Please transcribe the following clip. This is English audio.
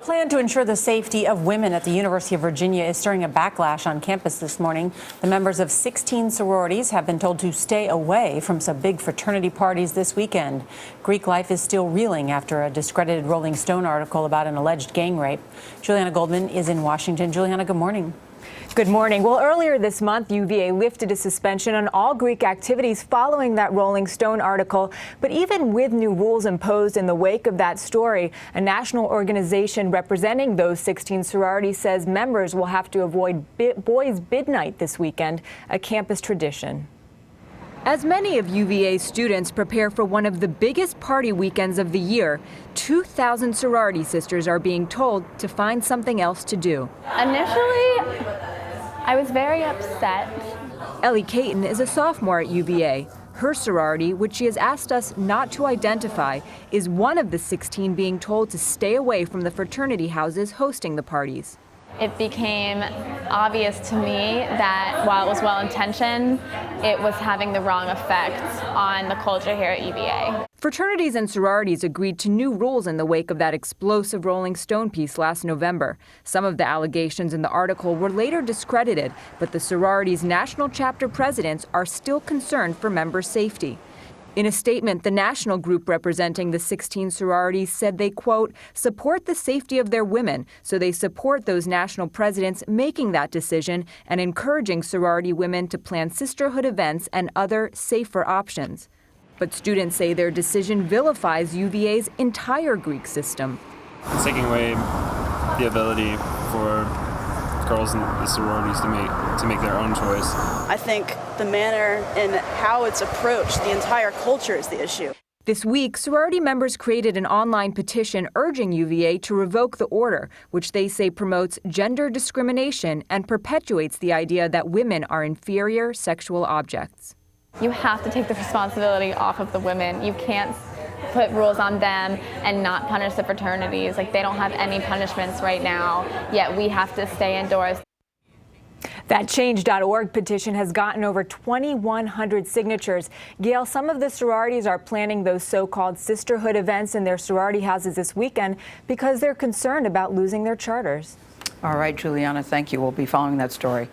plan to ensure the safety of women at the University of Virginia is stirring a backlash on campus this morning. The members of 16 sororities have been told to stay away from some big fraternity parties this weekend. Greek life is still reeling after a discredited Rolling Stone article about an alleged gang rape. Julianna Goldman is in Washington. Julianna, good morning. Good morning. Well, earlier this month, U.Va lifted a suspension on all Greek activities following that Rolling Stone article. But even with new rules imposed in the wake of that story, a national organization representing those 16 sororities says members will have to avoid boys' bid night this weekend, a campus tradition. As many of UVA's students prepare for one of the biggest party weekends of the year, 2,000 sorority sisters are being told to find something else to do. Initially, I was very upset. Ellie Caton is a sophomore at UVA. Her sorority, which she has asked us not to identify, is one of the 16 being told to stay away from the fraternity houses hosting the parties. It became obvious to me that while it was well-intentioned, it was having the wrong effect on the culture here at UVA. Fraternities and sororities agreed to new rules in the wake of that explosive Rolling Stone piece last November. Some of the allegations in the article were later discredited, but the sororities' national chapter presidents are still concerned for member safety. In a statement, the national group representing the 16 sororities said they, quote, support the safety of their women, so they support those national presidents making that decision and encouraging sorority women to plan sisterhood events and other safer options. But students say their decision vilifies UVA's entire Greek system. It's taking away the ability for girls in the sororities to make their own choice. I think the manner and how it's approached, the entire culture is the issue. This week, sorority members created an online petition urging UVA to revoke the order, which they say promotes gender discrimination and perpetuates the idea that women are inferior sexual objects. You have to take the responsibility off of the women. You can't put rules on them and not punish the fraternities. Like, they don't have any punishments right now, yet we have to stay indoors. That Change.org petition has gotten over 2,100 signatures. Gail, some of the sororities are planning those so-called sisterhood events in their sorority houses this weekend because they're concerned about losing their charters. All right, Julianna, thank you. We'll be following that story.